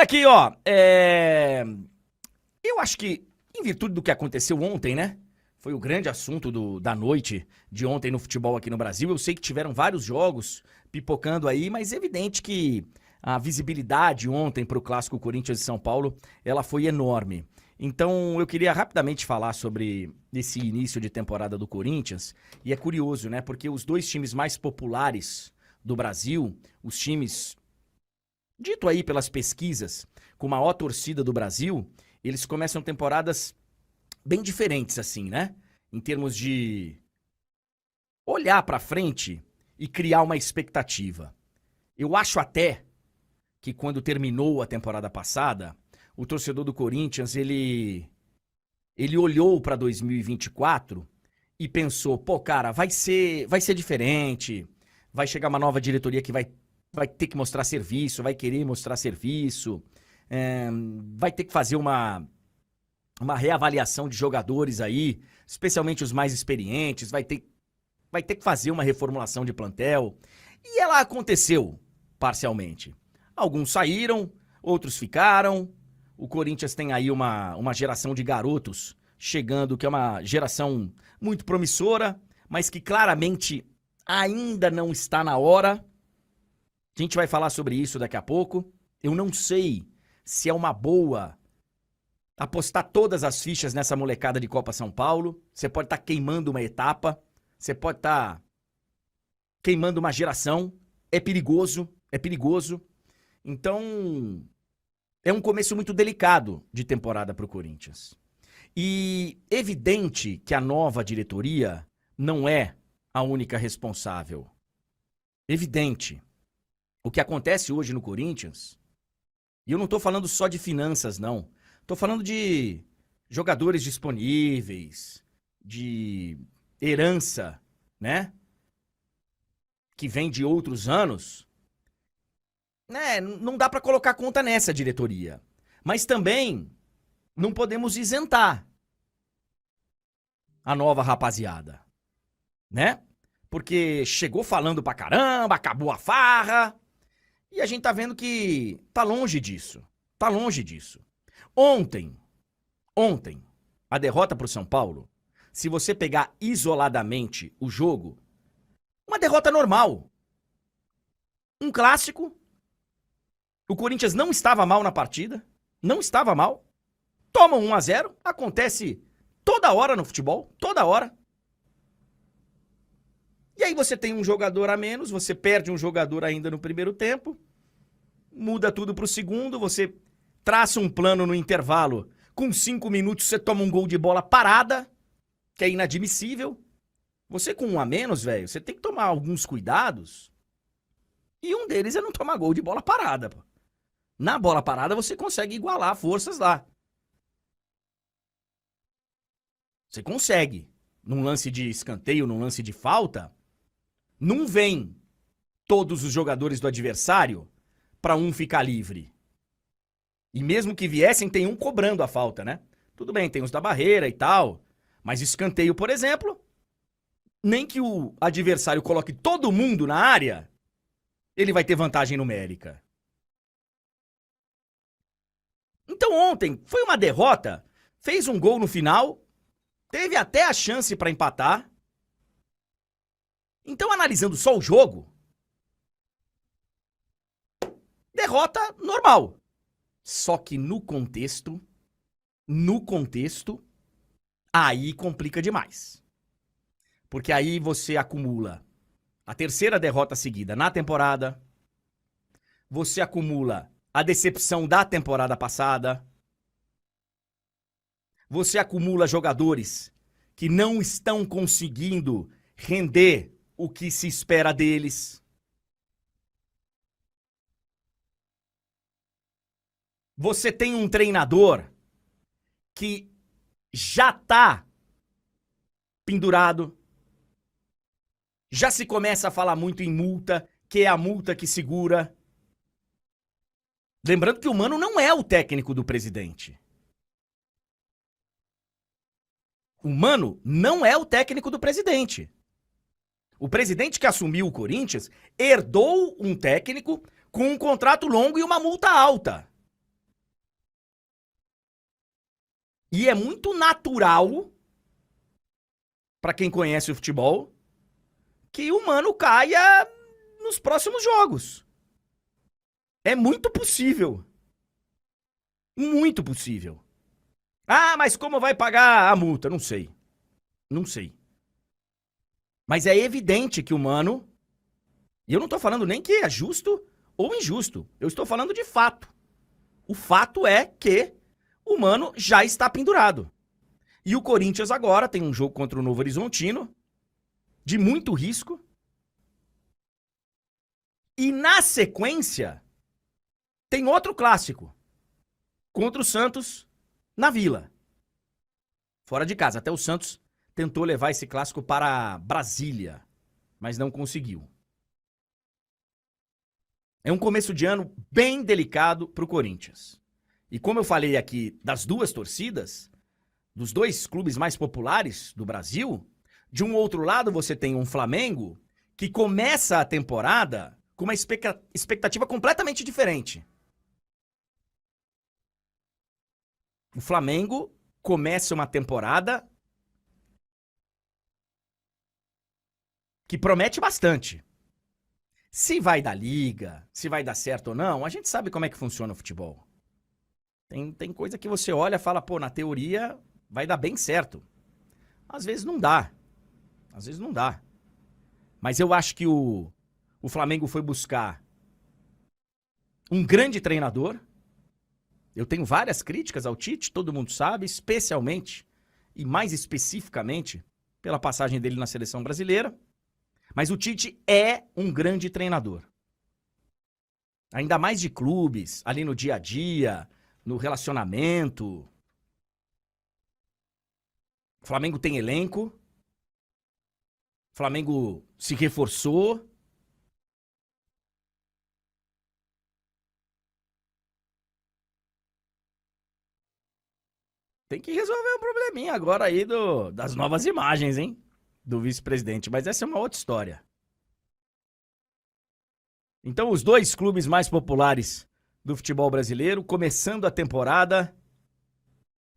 aqui, ó. Eu acho que, em virtude do que aconteceu ontem, né? Foi o grande assunto da noite de ontem no futebol aqui no Brasil. Eu sei que tiveram vários jogos pipocando aí, mas é evidente que a visibilidade ontem para o clássico Corinthians e São Paulo, ela foi enorme. Então, eu queria rapidamente falar sobre esse início de temporada do Corinthians. E é curioso, né? Porque os dois times mais populares do Brasil, os times, dito aí pelas pesquisas, com maior torcida do Brasil, eles começam temporadas bem diferentes, assim, né? Em termos de olhar pra frente e criar uma expectativa. Eu acho até que quando terminou a temporada passada, o torcedor do Corinthians, ele olhou pra 2024 e pensou, pô, cara, vai ser diferente, vai chegar uma nova diretoria que vai ter que mostrar serviço, vai querer mostrar serviço, vai ter que fazer uma reavaliação de jogadores aí, especialmente os mais experientes, vai ter que fazer uma reformulação de plantel. E ela aconteceu, parcialmente. Alguns saíram, outros ficaram. O Corinthians tem aí uma geração de garotos chegando, que é uma geração muito promissora, mas que claramente ainda não está na hora. A gente vai falar sobre isso daqui a pouco. Eu não sei se é uma boa apostar todas as fichas nessa molecada de Copa São Paulo. Você pode estar queimando uma etapa, você pode estar queimando uma geração. É perigoso, é perigoso. Então, é um começo muito delicado de temporada para o Corinthians. E evidente que a nova diretoria não é a única responsável. Evidente. O que acontece hoje no Corinthians, e eu não tô falando só de finanças, não. Tô falando de jogadores disponíveis, de herança, né? Que vem de outros anos. Né? Não dá pra colocar conta nessa diretoria. Mas também não podemos isentar a nova rapaziada, né? Porque chegou falando pra caramba, acabou a farra. E a gente tá vendo que tá longe disso. Tá longe disso. Ontem, a derrota pro São Paulo, se você pegar isoladamente o jogo, uma derrota normal. Um clássico. O Corinthians não estava mal na partida. Não estava mal. Toma 1-0. Acontece toda hora no futebol. Toda hora. E aí você tem um jogador a menos, você perde um jogador ainda no primeiro tempo, muda tudo pro segundo, você traça um plano no intervalo, com 5 minutos você toma um gol de bola parada, que é inadmissível. Você com um a menos, velho, você tem que tomar alguns cuidados, e um deles é não tomar gol de bola parada, pô. Na bola parada você consegue igualar forças lá. Você consegue. Num lance de escanteio, num lance de falta, não vem todos os jogadores do adversário para um ficar livre. E mesmo que viessem, tem um cobrando a falta, né? Tudo bem, tem os da barreira e tal. Mas escanteio, por exemplo, nem que o adversário coloque todo mundo na área, ele vai ter vantagem numérica. Então ontem foi uma derrota, fez um gol no final, teve até a chance para empatar. Então, analisando só o jogo, derrota normal. Só que no contexto, aí complica demais. Porque aí você acumula a terceira derrota seguida na temporada, você acumula a decepção da temporada passada, você acumula jogadores que não estão conseguindo render o que se espera deles. Você tem um treinador que já tá pendurado. Já se começa a falar muito em multa, que é a multa que segura. Lembrando que o Mano não é o técnico do presidente. O Mano não é o técnico do presidente. O presidente que assumiu o Corinthians herdou um técnico com um contrato longo e uma multa alta. E é muito natural, pra quem conhece o futebol, que o Mano caia nos próximos jogos. É muito possível. Muito possível. Ah, mas como vai pagar a multa? Não sei. Não sei. Mas é evidente que o Mano... E eu não tô falando nem que é justo ou injusto. Eu estou falando de fato. O fato é que o Mano já está pendurado. E o Corinthians agora tem um jogo contra o Novo Horizontino, de muito risco. E na sequência, tem outro clássico. Contra o Santos, na Vila. Fora de casa. Até o Santos tentou levar esse clássico para Brasília, mas não conseguiu. É um começo de ano bem delicado para o Corinthians. E como eu falei aqui das duas torcidas, dos dois clubes mais populares do Brasil, de um outro lado você tem um Flamengo que começa a temporada com uma expectativa completamente diferente. O Flamengo começa uma temporada que promete bastante. Se vai dar liga, se vai dar certo ou não, a gente sabe como é que funciona o futebol. Tem coisa que você olha e fala, pô, na teoria vai dar bem certo. Às vezes não dá. Às vezes não dá. Mas eu acho que o Flamengo foi buscar um grande treinador. Eu tenho várias críticas ao Tite, todo mundo sabe, especialmente e mais especificamente pela passagem dele na seleção brasileira. Mas o Tite é um grande treinador. Ainda mais de clubes, ali no dia a dia, no relacionamento. O Flamengo tem elenco. O Flamengo se reforçou. Tem que resolver um probleminha agora aí das novas imagens, hein? Do vice-presidente. Mas essa é uma outra história. Então, os dois clubes mais populares do futebol brasileiro, começando a temporada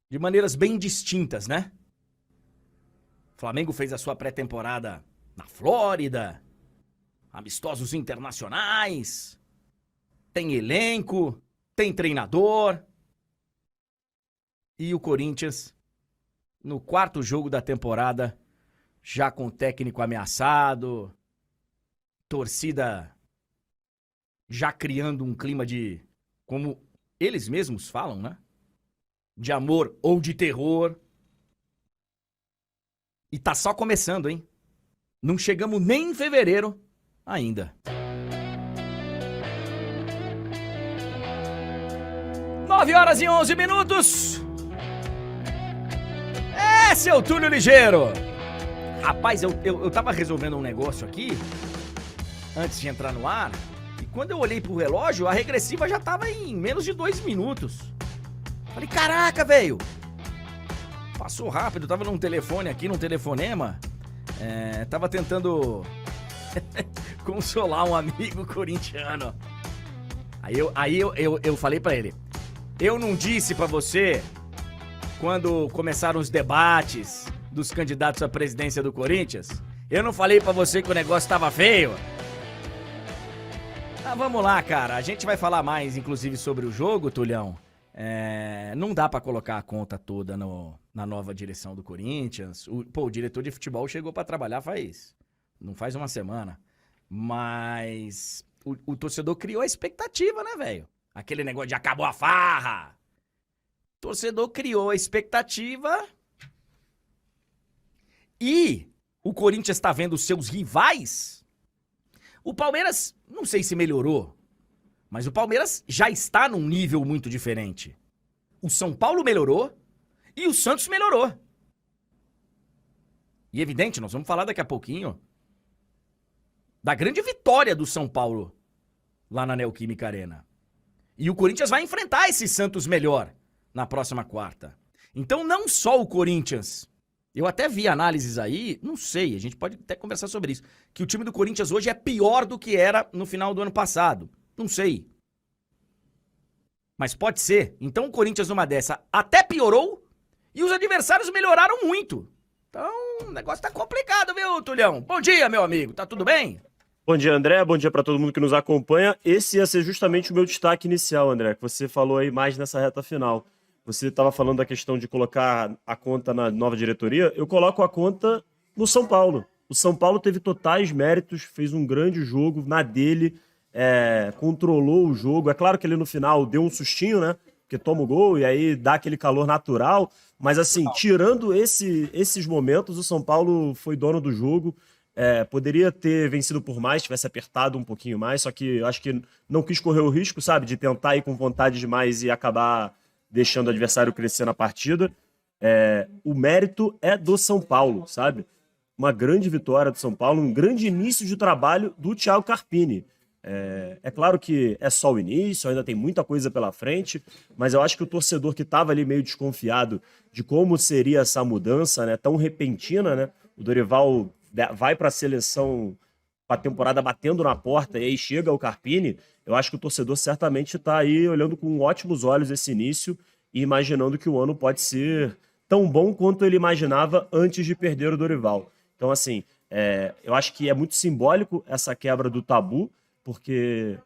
de maneiras bem distintas, né? O Flamengo fez a sua pré-temporada na Flórida, amistosos internacionais, tem elenco, tem treinador. E o Corinthians, no quarto jogo da temporada, já com o técnico ameaçado, torcida já criando um clima de, como eles mesmos falam, né? De amor ou de terror. E tá só começando, hein? Não chegamos nem em fevereiro ainda. 9h11. Seu Túlio Ligeiro. Rapaz, eu tava resolvendo um negócio aqui, antes de entrar no ar, e quando eu olhei pro relógio, a regressiva já tava em menos de 2 minutos. Falei, caraca, velho. Passou rápido, tava num telefone aqui, num telefonema, tava tentando consolar um amigo corintiano. Aí eu falei pra ele, eu não disse pra você... Quando começaram os debates dos candidatos à presidência do Corinthians, eu não falei pra você que o negócio tava feio? Ah, vamos lá, cara. A gente vai falar mais, inclusive, sobre o jogo, Tulhão. Não dá pra colocar a conta toda na nova direção do Corinthians. O diretor de futebol chegou pra trabalhar não faz uma semana. Mas o torcedor criou a expectativa, né, velho? Aquele negócio de acabou a farra. O torcedor criou a expectativa e o Corinthians está vendo os seus rivais. O Palmeiras, não sei se melhorou, mas o Palmeiras já está num nível muito diferente. O São Paulo melhorou e o Santos melhorou. E evidente, nós vamos falar daqui a pouquinho da grande vitória do São Paulo lá na Neoquímica Arena. E o Corinthians vai enfrentar esse Santos melhor na próxima quarta. Então não só o Corinthians, eu até vi análises aí, não sei, a gente pode até conversar sobre isso, que o time do Corinthians hoje é pior do que era no final do ano passado. Não sei. Mas pode ser. Então o Corinthians numa dessa até piorou E os adversários melhoraram muito. Então, o negócio tá complicado, viu, Tulhão? Bom dia, meu amigo. Tá tudo bem? Bom dia, André. Bom dia para todo mundo que nos acompanha. Esse ia ser justamente o meu destaque inicial, André, que você falou aí mais nessa reta final. Você estava falando da questão de colocar a conta na nova diretoria. Eu coloco a conta no São Paulo. O São Paulo teve totais méritos, fez um grande jogo na dele, controlou o jogo. É claro que ele no final deu um sustinho, né? Porque toma o gol e aí dá aquele calor natural. Mas assim, tirando esses momentos, o São Paulo foi dono do jogo. Poderia ter vencido por mais, tivesse apertado um pouquinho mais, só que eu acho que não quis correr o risco, sabe, de tentar ir com vontade demais e acabar deixando o adversário crescer na partida. O mérito é do São Paulo, sabe? Uma grande vitória do São Paulo, um grande início de trabalho do Thiago Carpini. É claro que é só o início, ainda tem muita coisa pela frente, mas eu acho que o torcedor que estava ali meio desconfiado de como seria essa mudança, né, tão repentina, né? O Dorival vai para a seleção, para a temporada batendo na porta, e aí chega o Carpini. Eu acho que o torcedor certamente está aí olhando com ótimos olhos esse início e imaginando que o ano pode ser tão bom quanto ele imaginava antes de perder o Dorival. Então, assim, eu acho que é muito simbólico essa quebra do tabu, porque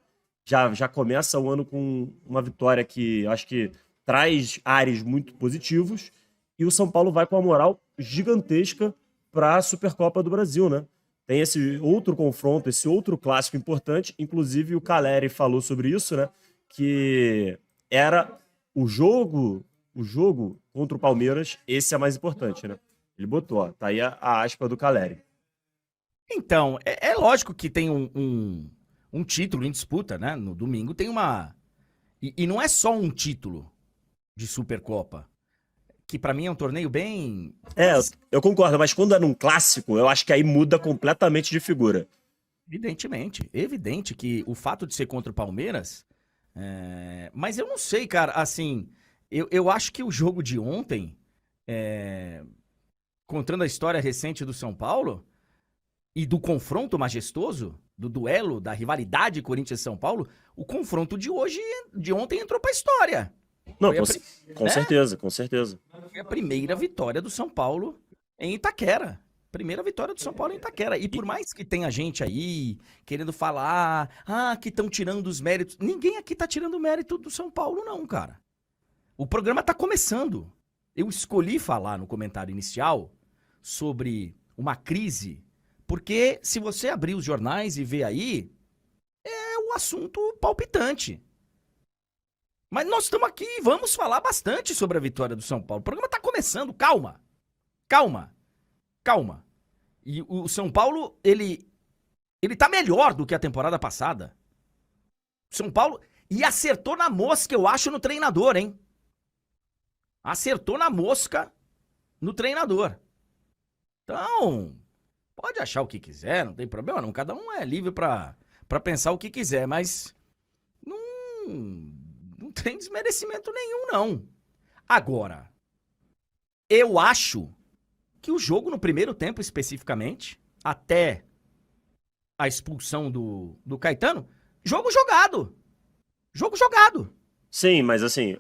já começa o ano com uma vitória que eu acho que traz ares muito positivos, e o São Paulo vai com uma moral gigantesca para a Supercopa do Brasil, né? Tem esse outro confronto, esse outro clássico importante, inclusive o Caleri falou sobre isso, né? Que era o jogo contra o Palmeiras, esse é mais importante, né? Ele botou, ó, tá aí a aspa do Caleri. Então, é lógico que tem um título em disputa, né? No domingo tem uma... E não é só um título de Supercopa, que pra mim é um torneio bem... Eu concordo, mas quando é num clássico, eu acho que aí muda completamente de figura. Evidente que o fato de ser contra o Palmeiras... Mas eu não sei, cara, assim... Eu acho que o jogo de ontem, contando a história recente do São Paulo, e do confronto majestoso, do duelo, da rivalidade Corinthians-São Paulo, o confronto de ontem entrou pra história. Não, Foi com certeza, com certeza. Foi a primeira vitória do São Paulo em Itaquera. Primeira vitória do São Paulo em Itaquera. E por mais que tenha gente aí querendo falar, que estão tirando os méritos. Ninguém aqui tá tirando o mérito do São Paulo, não, cara. O programa tá começando. Eu escolhi falar no comentário inicial sobre uma crise, porque se você abrir os jornais e ver aí, é um assunto palpitante. Mas nós estamos aqui e vamos falar bastante sobre a vitória do São Paulo. O programa tá começando, calma. Calma. E o São Paulo, ele tá melhor do que a temporada passada. O São Paulo... E acertou na mosca, eu acho, no treinador, hein? Acertou na mosca no treinador. Então, pode achar o que quiser, não tem problema não. Cada um é livre pra pensar o que quiser, mas não tem desmerecimento nenhum, não. Agora, eu acho que o jogo no primeiro tempo, especificamente, até a expulsão do Caetano, jogo jogado. Sim, mas assim,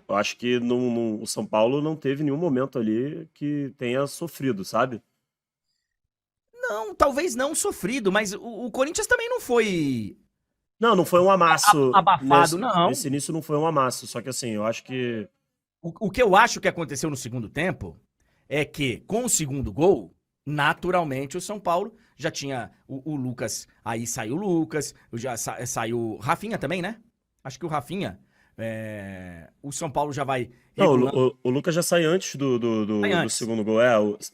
eu acho que o São Paulo não teve nenhum momento ali que tenha sofrido, sabe? Não, talvez não sofrido, mas o Corinthians também não foi Não foi um amasso. abafado, não. Nesse início não foi um amasso, só que assim, eu acho que... O que eu acho que aconteceu no segundo tempo é que, com o segundo gol, naturalmente o São Paulo já tinha o Lucas, aí saiu o Lucas, já saiu o Rafinha também, né? Acho que o Rafinha, o São Paulo já vai Não, regulando. o Lucas já sai antes do Sai antes. segundo gol.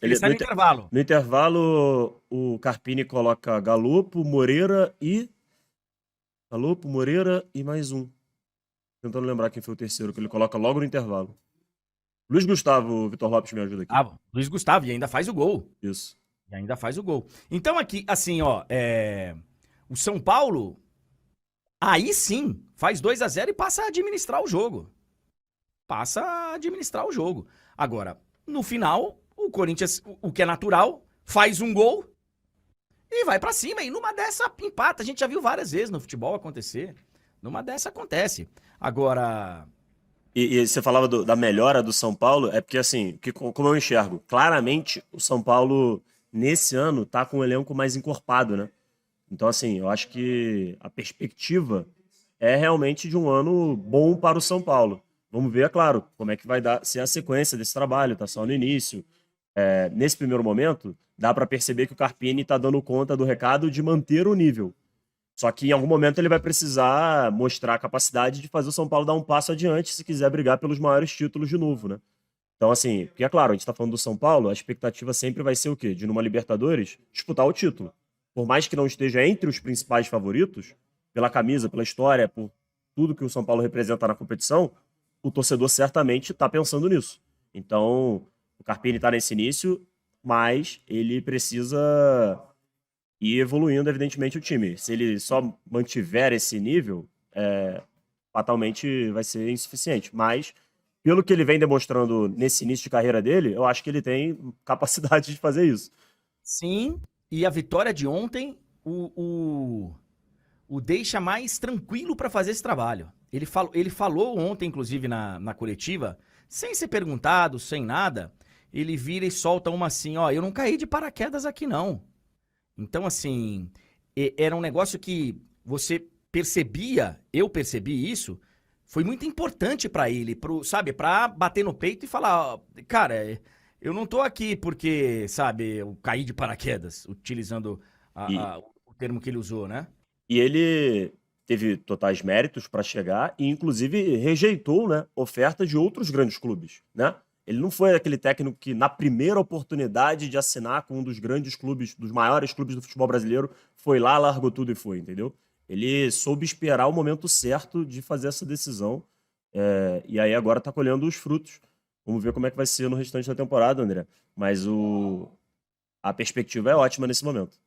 Ele sai no intervalo. No intervalo, o Carpini coloca Galopo, Moreira e mais um. Tentando lembrar quem foi o terceiro, que ele coloca logo no intervalo. Luiz Gustavo, Vitor Lopes me ajuda aqui. Luiz Gustavo, e ainda faz o gol. Isso. E ainda faz o gol. Então aqui, assim, ó, o São Paulo, aí sim, faz 2-0 e passa a administrar o jogo. Agora, no final, o Corinthians, o que é natural, faz um gol e vai pra cima. E numa dessa, empata. A gente já viu várias vezes no futebol acontecer. Numa dessa acontece. Agora, E você falava da melhora do São Paulo, é porque assim, como eu enxergo, claramente o São Paulo nesse ano tá com um elenco mais encorpado, né? Então assim, eu acho que a perspectiva é realmente de um ano bom para o São Paulo. Vamos ver, é claro, como é que vai ser a sequência desse trabalho, tá só no início. Nesse primeiro momento, dá para perceber que o Carpini está dando conta do recado de manter o nível. Só que em algum momento ele vai precisar mostrar a capacidade de fazer o São Paulo dar um passo adiante se quiser brigar pelos maiores títulos de novo, né? Então, assim, porque é claro, a gente está falando do São Paulo, a expectativa sempre vai ser o quê? De numa Libertadores disputar o título. Por mais que não esteja entre os principais favoritos, pela camisa, pela história, por tudo que o São Paulo representa na competição, o torcedor certamente está pensando nisso. Então, o Carpini está nesse início, mas ele precisa ir evoluindo, evidentemente, o time. Se ele só mantiver esse nível, fatalmente vai ser insuficiente. Mas, pelo que ele vem demonstrando nesse início de carreira dele, eu acho que ele tem capacidade de fazer isso. Sim, e a vitória de ontem o deixa mais tranquilo para fazer esse trabalho. Ele falou ontem, inclusive, na coletiva, sem ser perguntado, sem nada, ele vira e solta uma assim, ó, eu não caí de paraquedas aqui não. Então, assim, era um negócio que você percebia, eu percebi isso, foi muito importante pra ele, sabe, pra bater no peito e falar, ó, cara, eu não tô aqui porque, sabe, eu caí de paraquedas, utilizando E, o termo que ele usou, né? e ele teve totais méritos para chegar e, inclusive, rejeitou, né, ofertas de outros grandes clubes, né? Ele não foi aquele técnico que, na primeira oportunidade de assinar com um dos grandes clubes, dos maiores clubes do futebol brasileiro, foi lá, largou tudo e foi, entendeu? Ele soube esperar o momento certo de fazer essa decisão. E aí agora tá colhendo os frutos. Vamos ver como é que vai ser no restante da temporada, André. Mas a perspectiva é ótima nesse momento.